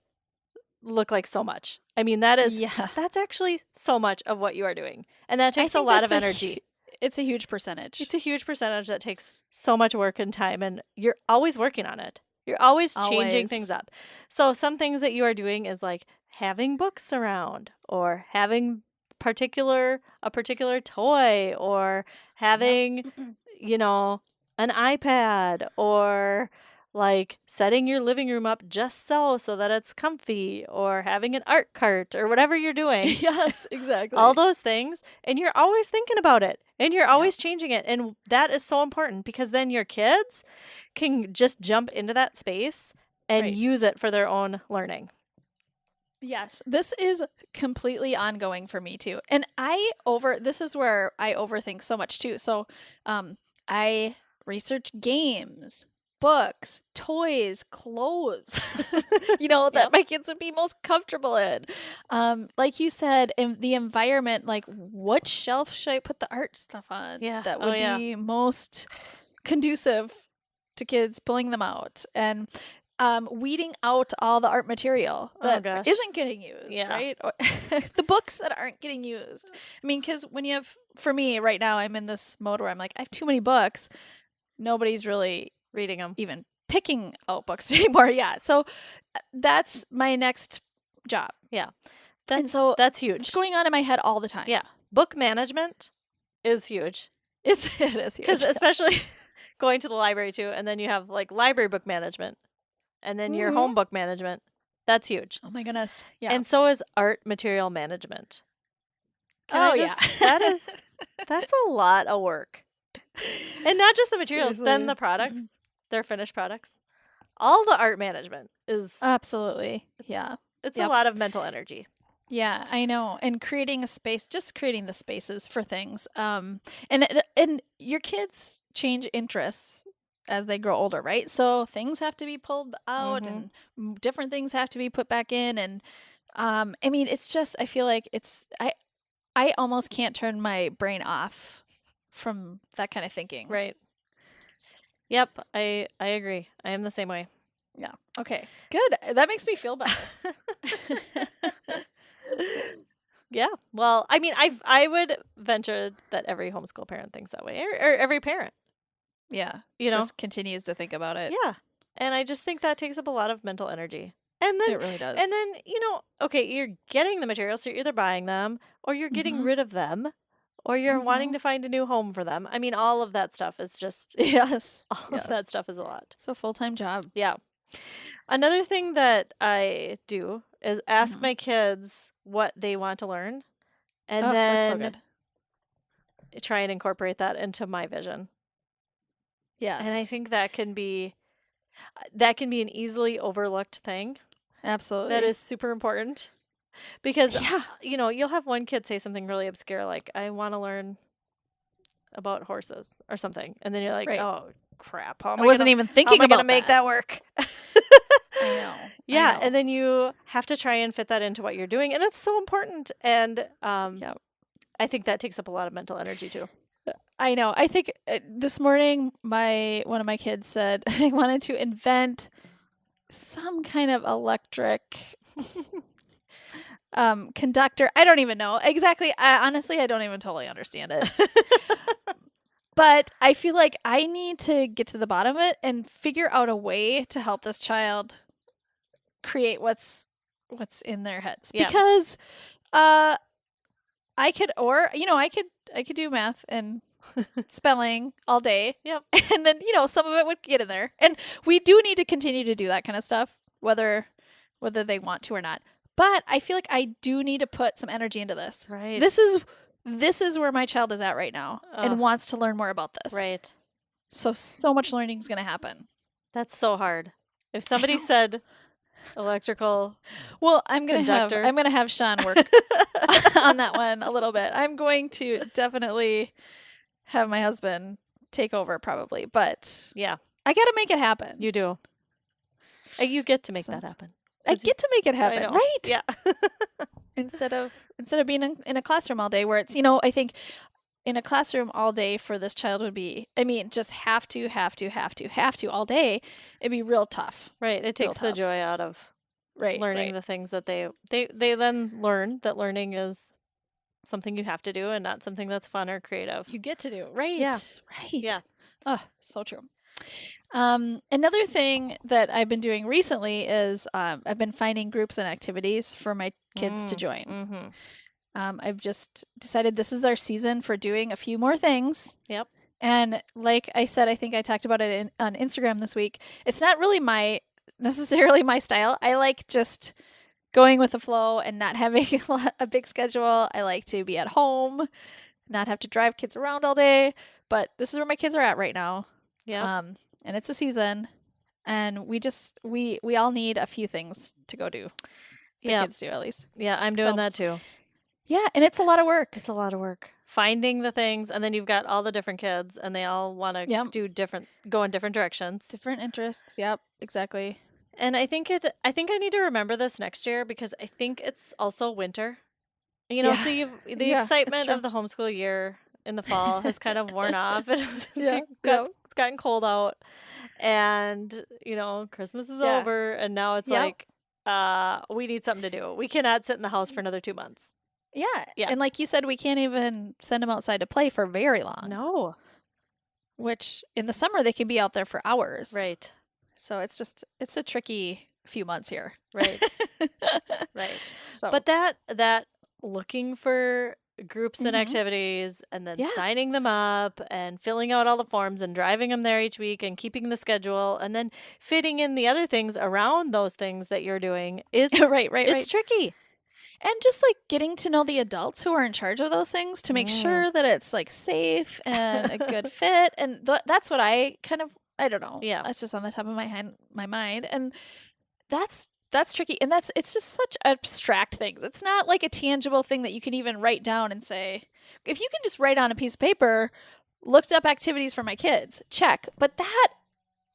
[SPEAKER 1] so much. That's actually so much of what you are doing. And that takes a lot of energy.
[SPEAKER 2] It's a huge percentage.
[SPEAKER 1] It's a huge percentage that takes so much work and time, and you're always working on it. You're always changing things up. So some things that you are doing is like having books around, or having a particular toy, or having, an iPad, or like setting your living room up just so that it's comfy, or having an art cart, or whatever you're doing.
[SPEAKER 2] Yes, exactly.
[SPEAKER 1] All those things. And you're always thinking about it, and you're always changing it. And that is so important, because then your kids can just jump into that space and use it for their own learning.
[SPEAKER 2] Yes, this is completely ongoing for me too. And this is where I overthink so much too. So I research games, books, toys, clothes, that my kids would be most comfortable in. Like you said, in the environment, like what shelf should I put the art stuff on?
[SPEAKER 1] Yeah.
[SPEAKER 2] That would be most conducive to kids pulling them out. And weeding out all the art material that isn't getting used, right? The books that aren't getting used. I mean, because for me right now, I'm in this mode where I'm like, I have too many books. Nobody's really
[SPEAKER 1] reading them,
[SPEAKER 2] even picking out books anymore. Yeah. So that's my next job.
[SPEAKER 1] Yeah. That's huge.
[SPEAKER 2] It's going on in my head all the time.
[SPEAKER 1] Yeah. Book management is huge.
[SPEAKER 2] It is huge.
[SPEAKER 1] Because especially going to the library too, and then you have like library book management. And then your home book management. That's huge.
[SPEAKER 2] Oh my goodness. Yeah.
[SPEAKER 1] And so is art material management. That's a lot of work. And not just the materials, then the products, their finished products. All the art management is
[SPEAKER 2] absolutely. Yeah.
[SPEAKER 1] It's a lot of mental energy.
[SPEAKER 2] Yeah, I know. And creating a space, just creating the spaces for things. And your kids change interests as they grow older, right? So things have to be pulled out and different things have to be put back in. And I mean, it's just, I feel like I almost can't turn my brain off from that kind of thinking.
[SPEAKER 1] Right. Yep. I agree. I am the same way.
[SPEAKER 2] Yeah. Okay. Good. That makes me feel better.
[SPEAKER 1] Yeah. Well, I mean, I would venture that every homeschool parent thinks that way, or every parent.
[SPEAKER 2] Yeah. Just continues to think about it.
[SPEAKER 1] Yeah. And I just think that takes up a lot of mental energy. And then
[SPEAKER 2] it really does.
[SPEAKER 1] And then, okay, you're getting the materials, so you're either buying them or you're getting rid of them, or you're wanting to find a new home for them. I mean, all of that stuff is just all of that stuff is a lot.
[SPEAKER 2] It's a full-time job.
[SPEAKER 1] Yeah. Another thing that I do is ask my kids what they want to learn, and then try and incorporate that into my vision.
[SPEAKER 2] Yes.
[SPEAKER 1] And I think that can be an easily overlooked thing.
[SPEAKER 2] Absolutely.
[SPEAKER 1] That is super important. Because, you'll have one kid say something really obscure, like, I want to learn about horses or something. And then you're like, oh, crap.
[SPEAKER 2] I wasn't even thinking about
[SPEAKER 1] to make that work.
[SPEAKER 2] I know.
[SPEAKER 1] Yeah. I know. And then you have to try and fit that into what you're doing. And it's so important. And I think that takes up a lot of mental energy too.
[SPEAKER 2] I know. I think this morning, one of my kids said they wanted to invent some kind of electric conductor. I don't even know exactly. Honestly, I don't even totally understand it. But I feel like I need to get to the bottom of it and figure out a way to help this child create what's in their heads. Yeah. Because I could do math and spelling all day.
[SPEAKER 1] Yep.
[SPEAKER 2] And then, some of it would get in there. And we do need to continue to do that kind of stuff, whether they want to or not. But I feel like I do need to put some energy into this.
[SPEAKER 1] Right.
[SPEAKER 2] This is where my child is at right now and wants to learn more about this.
[SPEAKER 1] Right.
[SPEAKER 2] So much learning is going to happen.
[SPEAKER 1] That's so hard. If somebody said electrical,
[SPEAKER 2] well, I'm going to have Sean work on that one a little bit. I'm going to definitely have my husband take over probably, but
[SPEAKER 1] yeah,
[SPEAKER 2] I got to make it happen.
[SPEAKER 1] You do. You get to make that happen.
[SPEAKER 2] I get to make it happen, right?
[SPEAKER 1] Yeah.
[SPEAKER 2] Instead of being in a classroom all day, where it's, I think in a classroom all day for this child would be, just have to all day. It'd be real tough.
[SPEAKER 1] Right. It takes the joy out of learning the things that they then learn that learning is something you have to do and not something that's fun or creative.
[SPEAKER 2] You get to do. Right.
[SPEAKER 1] Yeah.
[SPEAKER 2] Right.
[SPEAKER 1] Yeah.
[SPEAKER 2] Oh, so true. Another thing that I've been doing recently is I've been finding groups and activities for my kids to join.
[SPEAKER 1] Mm-hmm.
[SPEAKER 2] I've just decided this is our season for doing a few more things.
[SPEAKER 1] Yep.
[SPEAKER 2] And like I said, I think I talked about it on Instagram this week. It's not really necessarily my style. I like just going with the flow and not having a big schedule. I like to be at home, not have to drive kids around all day. But this is where my kids are at right now.
[SPEAKER 1] Yeah.
[SPEAKER 2] And it's a season, and we all need a few things to go do. The kids do, at least.
[SPEAKER 1] Yeah, I'm doing that too.
[SPEAKER 2] Yeah, and it's a lot of work.
[SPEAKER 1] It's a lot of work. Finding the things, and then you've got all the different kids, and they all want to go in different directions.
[SPEAKER 2] Different interests. Yep, exactly.
[SPEAKER 1] And I think I need to remember this next year, because I think it's also winter. You know, so the excitement of the homeschool year in the fall has kind of worn off. It's gotten cold out, and Christmas is over, and now it's like we need something to do. We cannot sit in the house for another 2 months.
[SPEAKER 2] Yeah. And like you said, we can't even send them outside to play for very long.
[SPEAKER 1] No.
[SPEAKER 2] Which in the summer they can be out there for hours.
[SPEAKER 1] Right.
[SPEAKER 2] So it's a tricky few months here.
[SPEAKER 1] Right. Right. So. But that looking for groups and activities, and then signing them up and filling out all the forms and driving them there each week and keeping the schedule and then fitting in the other things around those things that you're doing, it's it's tricky.
[SPEAKER 2] And just like getting to know the adults who are in charge of those things to make sure that it's like safe and a good fit. And that's what I don't know.
[SPEAKER 1] Yeah.
[SPEAKER 2] That's just on the top of my mind. And that's tricky. And it's just such abstract things. It's not like a tangible thing that you can even write down and say, if you can just write on a piece of paper, looked up activities for my kids, check. But that,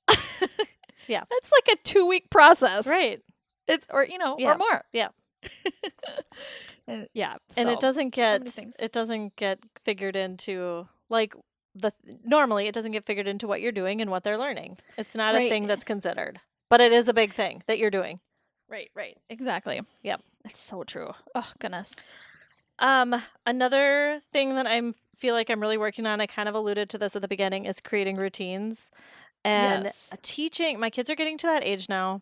[SPEAKER 2] that's like a 2-week process.
[SPEAKER 1] Right.
[SPEAKER 2] Or more.
[SPEAKER 1] Yeah.
[SPEAKER 2] And
[SPEAKER 1] it doesn't get figured into normally it doesn't get figured into what you're doing and what they're learning. It's not a thing that's considered, but it is a big thing that you're doing.
[SPEAKER 2] Right. Exactly.
[SPEAKER 1] Yep.
[SPEAKER 2] It's so true. Oh, goodness.
[SPEAKER 1] Another thing that I feel like I'm really working on, I kind of alluded to this at the beginning, is creating routines and teaching. My kids are getting to that age now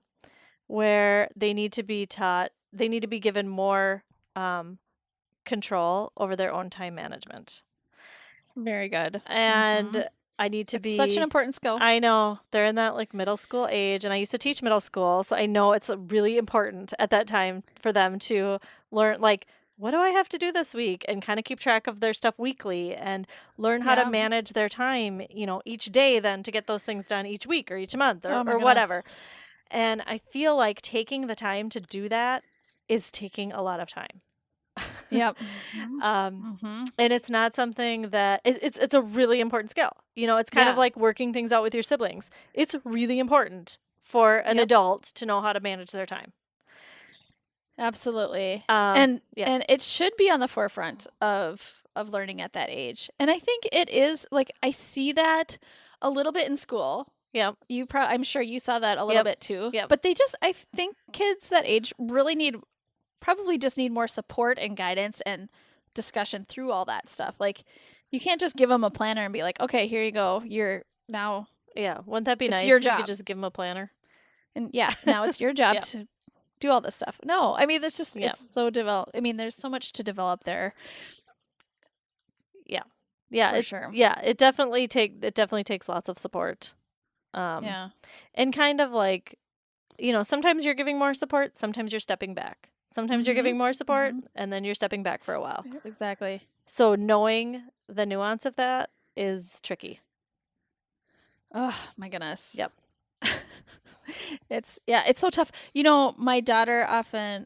[SPEAKER 1] where they need to be taught, they need to be given more control over their own time management.
[SPEAKER 2] Very good.
[SPEAKER 1] And I need to be
[SPEAKER 2] such an important skill.
[SPEAKER 1] I know. They're in that middle school age, and I used to teach middle school, so I know it's really important at that time for them to learn what do I have to do this week, and kind of keep track of their stuff weekly and learn how to manage their time, each day then to get those things done each week or each month or whatever. And I feel like taking the time to do that is taking a lot of time.
[SPEAKER 2] Yep.
[SPEAKER 1] And it's not something that it's a really important skill. It's kind of like working things out with your siblings. It's really important for an adult to know how to manage their time.
[SPEAKER 2] Absolutely. And it should be on the forefront of learning at that age. And I think it is, I see that a little bit in school.
[SPEAKER 1] Yeah.
[SPEAKER 2] I'm sure you saw that a little bit too.
[SPEAKER 1] Yeah.
[SPEAKER 2] But I think kids that age really probably just need more support and guidance and discussion through all that stuff. You can't just give them a planner and be like, okay, here you go. You're now.
[SPEAKER 1] Yeah. Wouldn't that be nice?
[SPEAKER 2] Your job.
[SPEAKER 1] You could just give them a planner.
[SPEAKER 2] And now it's your job to do all this stuff. No, I mean, it's just, it's so developed. I mean, there's so much to develop there.
[SPEAKER 1] Yeah. Yeah.
[SPEAKER 2] For sure.
[SPEAKER 1] Yeah. It definitely takes lots of support. And kind of sometimes you're giving more support, sometimes you're stepping back. Sometimes you're giving more support, and then you're stepping back for a while.
[SPEAKER 2] Exactly.
[SPEAKER 1] So knowing the nuance of that is tricky.
[SPEAKER 2] Oh, my goodness.
[SPEAKER 1] Yep.
[SPEAKER 2] It's so tough. My daughter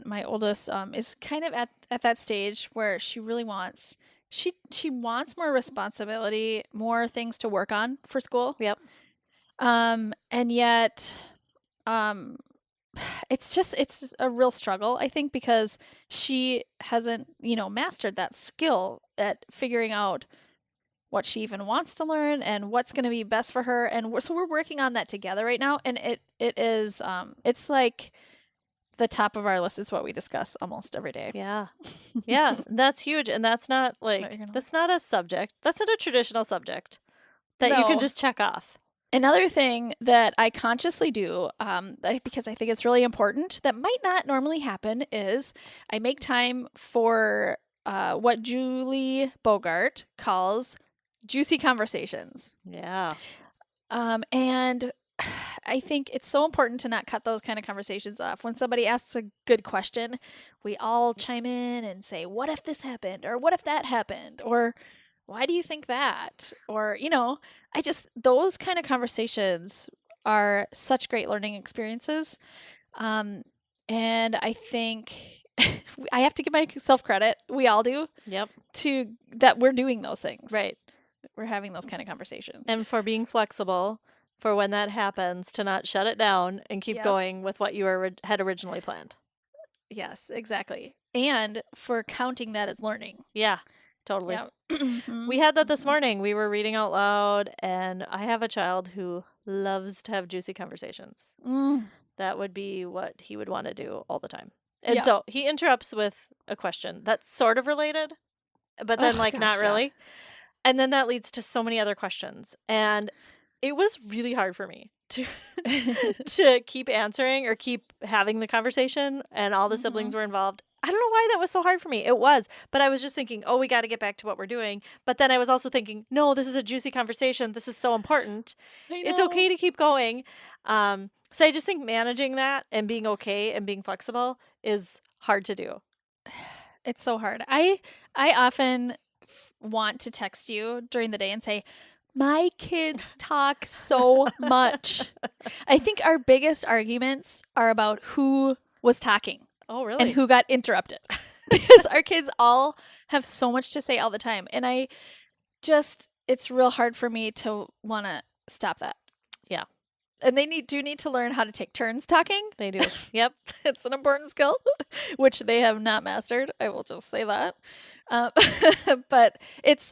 [SPEAKER 2] my oldest, is kind of at that stage where she really wants, she wants more responsibility, more things to work on for school.
[SPEAKER 1] Yep.
[SPEAKER 2] And yet, it's a real struggle, I think, because she hasn't, mastered that skill at figuring out what she even wants to learn and what's going to be best for her. And so we're working on that together right now. And it is, it's like the top of our list. It's what we discuss almost every day.
[SPEAKER 1] Yeah. Yeah. That's huge. And that's not that's not a subject. That's not a traditional subject that you can just check off.
[SPEAKER 2] Another thing that I consciously do, because I think it's really important, that might not normally happen, is I make time for what Julie Bogart calls juicy conversations.
[SPEAKER 1] Yeah.
[SPEAKER 2] And I think it's so important to not cut those kind of conversations off. When somebody asks a good question, we all chime in and say, what if this happened? Or what if that happened? Or why do you think that? Or, those kind of conversations are such great learning experiences. And I think I have to give myself credit. We all do.
[SPEAKER 1] Yep.
[SPEAKER 2] To that we're doing those things.
[SPEAKER 1] Right.
[SPEAKER 2] We're having those kind of conversations.
[SPEAKER 1] And for being flexible for when that happens, to not shut it down and keep going with what you had originally planned.
[SPEAKER 2] Yes, exactly. And for counting that as learning.
[SPEAKER 1] Yeah, totally. Yep. We had that this morning. We were reading out loud, and I have a child who loves to have juicy conversations. That would be what he would want to do all the time. And so he interrupts with a question that's sort of related, but then not really. And then that leads to so many other questions. And it was really hard for me to to keep answering or keep having the conversation, and all the siblings were involved. I don't know why that was so hard for me. It was, but I was just thinking, oh, we got to get back to what we're doing. But then I was also thinking, no, this is a juicy conversation. This is so important. It's okay to keep going. So I just think managing that and being okay and being flexible is hard to do.
[SPEAKER 2] It's so hard. I often want to text you during the day and say, my kids talk so much. I think our biggest arguments are about who was talking.
[SPEAKER 1] Oh, really?
[SPEAKER 2] And who got interrupted. Because our kids all have so much to say all the time. And it's real hard for me to want to stop that.
[SPEAKER 1] Yeah.
[SPEAKER 2] And they do need to learn how to take turns talking.
[SPEAKER 1] They do. Yep.
[SPEAKER 2] It's an important skill, which they have not mastered. I will just say that. But it's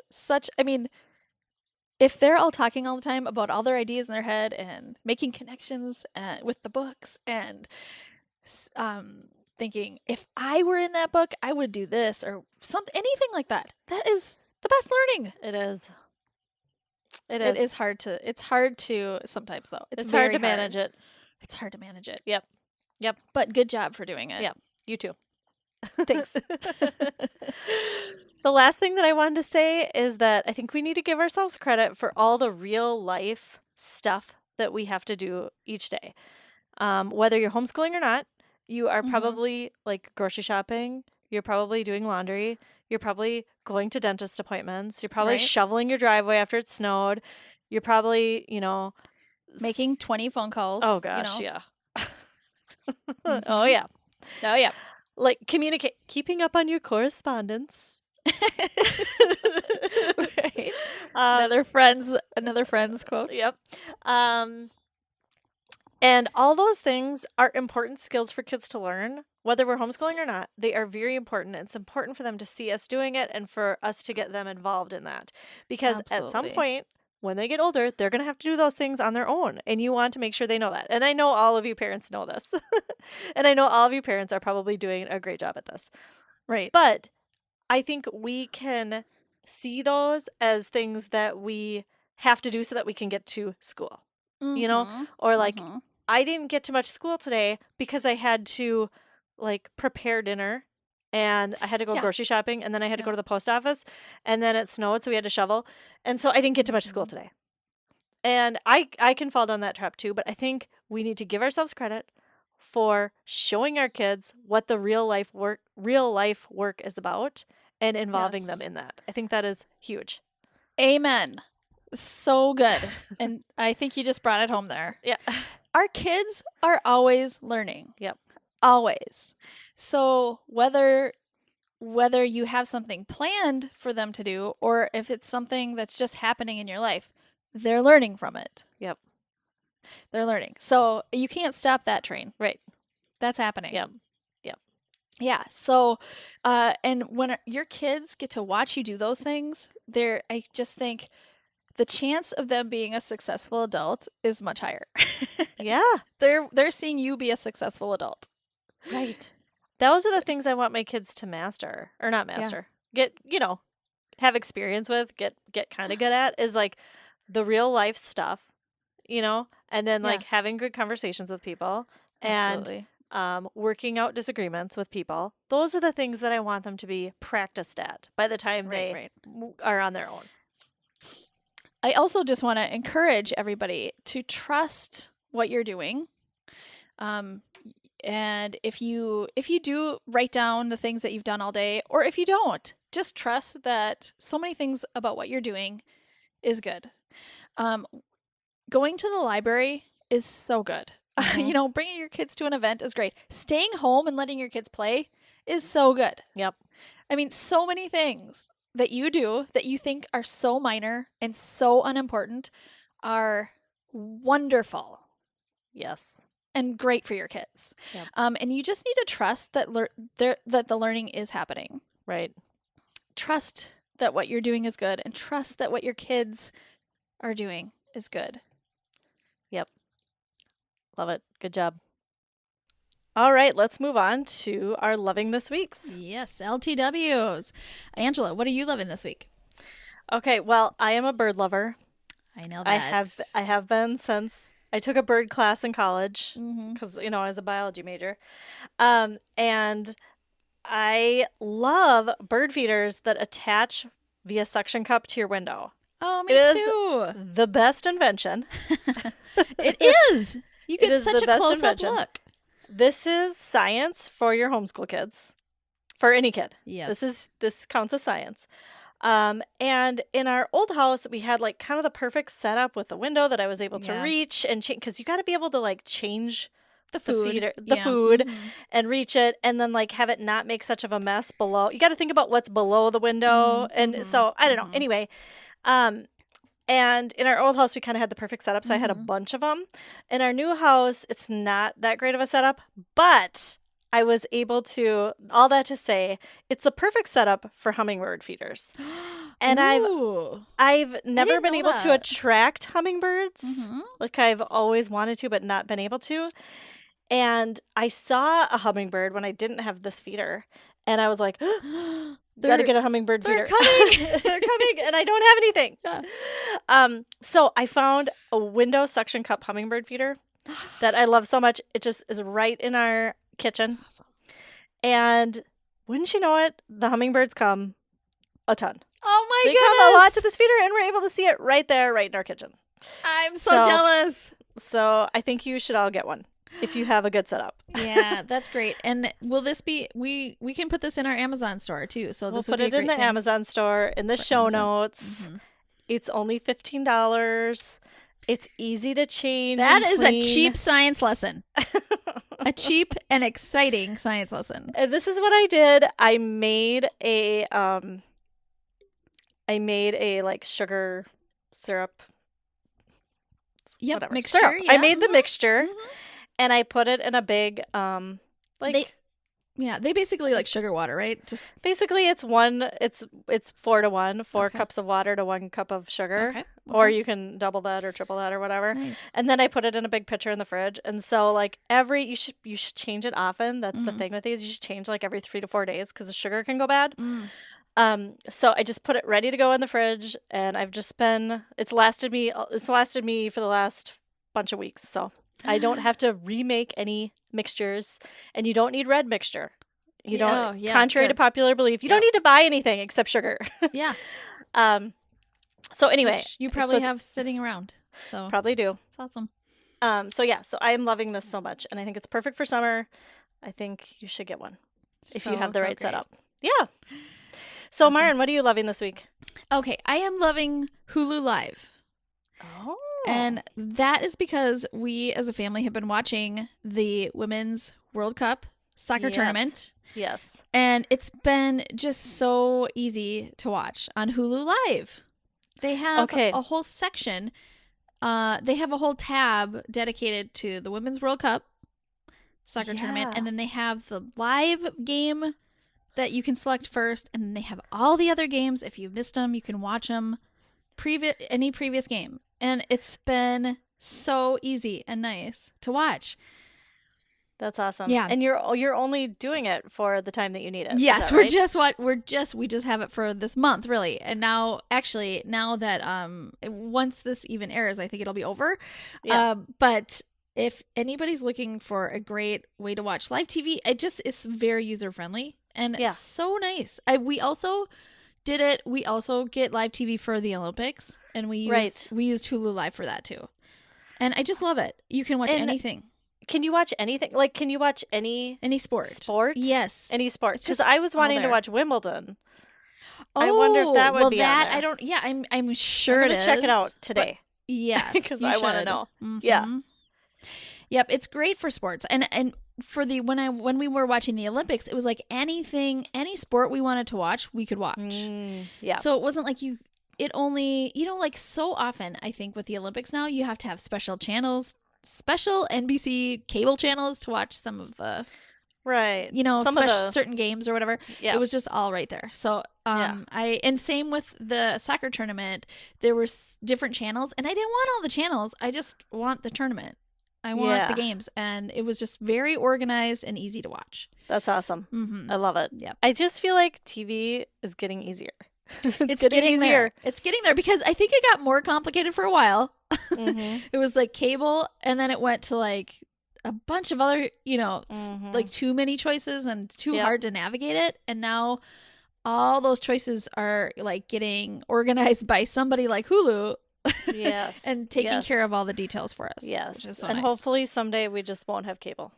[SPEAKER 2] if they're all talking all the time about all their ideas in their head and making connections with the books and thinking, if I were in that book, I would do this or anything like that. That is the best learning.
[SPEAKER 1] It is.
[SPEAKER 2] It's hard to sometimes, though.
[SPEAKER 1] It's hard to manage it.
[SPEAKER 2] It's hard to manage it.
[SPEAKER 1] Yep.
[SPEAKER 2] But good job for doing it.
[SPEAKER 1] Yeah. You too.
[SPEAKER 2] Thanks.
[SPEAKER 1] The last thing that I wanted to say is that I think we need to give ourselves credit for all the real life stuff that we have to do each day. Whether you're homeschooling or not, you are probably grocery shopping. You're probably doing laundry. You're probably going to dentist appointments. You're probably shoveling your driveway after it snowed. You're probably,
[SPEAKER 2] making 20 phone calls.
[SPEAKER 1] Oh, gosh, yeah. Oh, yeah.
[SPEAKER 2] Oh, yeah.
[SPEAKER 1] Keeping up on your correspondence.
[SPEAKER 2] Right. Another friend's quote.
[SPEAKER 1] Yep. And all those things are important skills for kids to learn, whether we're homeschooling or not. They are very important. It's important for them to see us doing it and for us to get them involved in that. Because at some point, when they get older, they're going to have to do those things on their own. And you want to make sure they know that. And I know all of you parents know this. And I know all of you parents are probably doing a great job at this.
[SPEAKER 2] Right.
[SPEAKER 1] But I think we can see those as things that we have to do so that we can get to school. Or I didn't get to much school today because I had to prepare dinner, and I had to go grocery shopping, and then I had to go to the post office, and then it snowed, so we had to shovel. And so I didn't get to much school today. And I can fall down that trap too, but I think we need to give ourselves credit for showing our kids what the real life work is about and involving them in that. I think that is huge.
[SPEAKER 2] Amen. So good. And I think you just brought it home there.
[SPEAKER 1] Yeah.
[SPEAKER 2] Our kids are always learning.
[SPEAKER 1] Yep.
[SPEAKER 2] Always. So whether you have something planned for them to do or if it's something that's just happening in your life, they're learning from it.
[SPEAKER 1] Yep.
[SPEAKER 2] They're learning. So you can't stop that train.
[SPEAKER 1] Right.
[SPEAKER 2] That's happening.
[SPEAKER 1] Yep.
[SPEAKER 2] Yeah. So, and when your kids get to watch you do those things, I just think the chance of them being a successful adult is much higher.
[SPEAKER 1] Yeah.
[SPEAKER 2] They're seeing you be a successful adult.
[SPEAKER 1] Right. Those are the things I want my kids to master, or not master. Get, have experience with, get kind of good at, is the real life stuff, and then having good conversations with people.
[SPEAKER 2] Absolutely.
[SPEAKER 1] And working out disagreements with people. Those are the things that I want them to be practiced at by the time they are on their own.
[SPEAKER 2] I also just want to encourage everybody to trust what you're doing. And if you do write down the things that you've done all day, or if you don't, just trust that so many things about what you're doing is good. Going to the library is so good.
[SPEAKER 1] Mm-hmm.
[SPEAKER 2] Bringing your kids to an event is great. Staying home and letting your kids play is so good.
[SPEAKER 1] Yep.
[SPEAKER 2] I mean, so many things that you do that you think are so minor and so unimportant are wonderful.
[SPEAKER 1] Yes.
[SPEAKER 2] And great for your kids.
[SPEAKER 1] Yep.
[SPEAKER 2] And you just need to trust that that the learning is happening.
[SPEAKER 1] Right.
[SPEAKER 2] Trust that what you're doing is good, and trust that what your kids are doing is good.
[SPEAKER 1] Yep. Love it. Good job. All right, let's move on to our loving this week's.
[SPEAKER 2] Yes, LTWs. Angela, what are you loving this week?
[SPEAKER 1] Okay, well, I am a bird lover.
[SPEAKER 2] I know that.
[SPEAKER 1] I have been since I took a bird class in college because,
[SPEAKER 2] Mm-hmm.
[SPEAKER 1] I was a biology major. And I love bird feeders that attach via suction cup to your window.
[SPEAKER 2] Oh, me too.
[SPEAKER 1] The best invention.
[SPEAKER 2] It is. You get such a close-up look.
[SPEAKER 1] This is science for your homeschool kids. For any kid.
[SPEAKER 2] Yes.
[SPEAKER 1] This counts as science. And in our old house, we had like kind of the perfect setup with a window that I was able to reach and change, because you got to be able to like change the food and reach it, and then like have it not make such of a mess below. You got to think about what's below the window. And so I don't know. Anyway, and in our old house, we kind of had the perfect setup. So I had a bunch of them. In our new house, it's not that great of a setup, but I was able to, all that to say, it's the perfect setup for hummingbird feeders. And I've never been able to attract hummingbirds. Like I've always wanted to, but not been able to. And I saw a hummingbird when I didn't have this feeder. And I was like, gotta get a hummingbird feeder.
[SPEAKER 2] Coming.
[SPEAKER 1] They're coming, and I don't have anything. Yeah. So I found a window suction cup hummingbird feeder that I love so much. It just is right in our kitchen.
[SPEAKER 2] That's awesome.
[SPEAKER 1] And wouldn't you know it, the hummingbirds come a ton.
[SPEAKER 2] Oh my goodness.
[SPEAKER 1] They come a lot to this feeder, and we're able to see it right there, right in our kitchen.
[SPEAKER 2] I'm so jealous.
[SPEAKER 1] So I think you should all get one if you have a good setup.
[SPEAKER 2] Yeah, that's great. And will this be, we can put this in our Amazon store too. So
[SPEAKER 1] we'll put it in the Amazon store, in the show notes. It's only $15. It's easy to change.
[SPEAKER 2] That is a cheap science lesson. A cheap and exciting science lesson.
[SPEAKER 1] And this is what I did. I made a like sugar syrup.
[SPEAKER 2] Yep,
[SPEAKER 1] whatever.
[SPEAKER 2] Mixture.
[SPEAKER 1] Syrup.
[SPEAKER 2] Yeah.
[SPEAKER 1] I made the mixture, and I put it in a big
[SPEAKER 2] they basically like sugar water, right? Just
[SPEAKER 1] basically it's 4-to-1, 4 cups of water to 1 cup of sugar.
[SPEAKER 2] Okay.
[SPEAKER 1] Or you can double that or triple that or whatever.
[SPEAKER 2] Nice.
[SPEAKER 1] And then I put it in a big pitcher in the fridge. And so like you should change it often. That's the thing with these. You should change like every 3 to 4 days because the sugar can go bad. So I just put it ready to go in the fridge, and it's lasted me for the last bunch of weeks. So I don't have to remake any mixtures, and you don't need red mixture. You don't, contrary to popular belief, you don't need to buy anything except sugar.
[SPEAKER 2] Yeah.
[SPEAKER 1] So anyway,
[SPEAKER 2] which you probably have sitting around. So
[SPEAKER 1] probably do.
[SPEAKER 2] It's awesome.
[SPEAKER 1] So I am loving this so much, and I think it's perfect for summer. I think you should get one if you have the right setup. Yeah. So awesome. Maren, what are you loving this week?
[SPEAKER 2] Okay, I am loving Hulu Live.
[SPEAKER 1] Oh.
[SPEAKER 2] And that is because we as a family have been watching the Women's World Cup soccer tournament.
[SPEAKER 1] Yes.
[SPEAKER 2] And it's been just so easy to watch on Hulu Live. They have a whole section. They have a whole tab dedicated to the Women's World Cup soccer tournament. And then they have the live game that you can select first. And then they have all the other games. If you've missed them, you can watch them. Any previous game. And it's been so easy and nice to watch.
[SPEAKER 1] That's awesome.
[SPEAKER 2] Yeah.
[SPEAKER 1] And you're only doing it for the time that you need it.
[SPEAKER 2] Yes, we just have it for this month, really. And now that once this even airs, I think it'll be over. Yeah. But if anybody's looking for a great way to watch live TV, it's very user friendly and it's so nice. We also did it. We also get live TV for the Olympics, and we used Hulu Live for that too. And I just love it. You can watch anything.
[SPEAKER 1] Can you watch anything? Like, can you watch any
[SPEAKER 2] sport? Yes.
[SPEAKER 1] Any sports? Because I was wanting to watch Wimbledon.
[SPEAKER 2] Oh,
[SPEAKER 1] I wonder if that would be on there.
[SPEAKER 2] I don't. Yeah, I'm sure
[SPEAKER 1] I'm gonna check it out today.
[SPEAKER 2] Yes,
[SPEAKER 1] because I want to know.
[SPEAKER 2] Mm-hmm.
[SPEAKER 1] Yeah.
[SPEAKER 2] Yep, it's great for sports. And for when we were watching the Olympics, it was like any sport we wanted to watch, we could watch.
[SPEAKER 1] Yeah.
[SPEAKER 2] So it wasn't like it only, like so often, I think with the Olympics now, you have to have special channels, special NBC cable channels to watch some of the, certain games or whatever. Yeah. It was just all right there. So, and same with the soccer tournament, there were different channels, and I didn't want all the channels. I just want the tournament. I want the games, and it was just very organized and easy to watch.
[SPEAKER 1] That's awesome.
[SPEAKER 2] Mm-hmm.
[SPEAKER 1] I love it.
[SPEAKER 2] Yep.
[SPEAKER 1] I just feel like TV is getting easier.
[SPEAKER 2] It's getting easier. There. It's getting there because I think it got more complicated for a while. Mm-hmm. It was like cable, and then it went to like a bunch of other, like too many choices and too hard to navigate it. And now all those choices are like getting organized by somebody like Hulu.
[SPEAKER 1] Yes.
[SPEAKER 2] And taking care of all the details for us.
[SPEAKER 1] Yes.
[SPEAKER 2] Which is so
[SPEAKER 1] and
[SPEAKER 2] nice.
[SPEAKER 1] Hopefully someday we just won't have cable.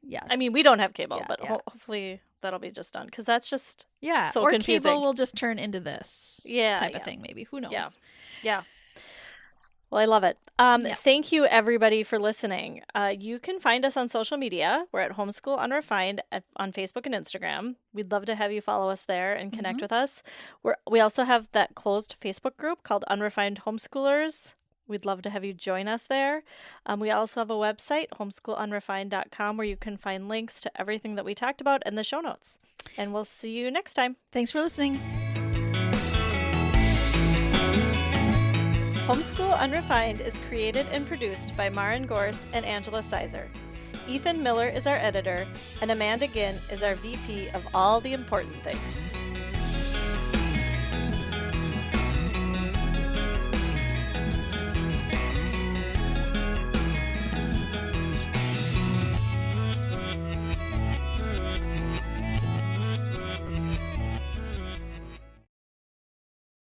[SPEAKER 2] Yes.
[SPEAKER 1] I mean, we don't have cable, but hopefully that'll be just done, because that's just so
[SPEAKER 2] or
[SPEAKER 1] confusing.
[SPEAKER 2] Cable will just turn into this type of thing, maybe. Who knows?
[SPEAKER 1] Yeah. Well, I love it. Thank you, everybody, for listening. You can find us on social media. We're at Homeschool Unrefined on Facebook and Instagram. We'd love to have you follow us there and connect with us. We also have that closed Facebook group called Unrefined Homeschoolers. We'd love to have you join us there. We also have a website, homeschoolunrefined.com, where you can find links to everything that we talked about and the show notes. And we'll see you next time.
[SPEAKER 2] Thanks for listening.
[SPEAKER 1] Homeschool Unrefined is created and produced by Maren and Angela Sizer. Ethan Miller is our editor, and Amanda Ginn is our VP of all the important things.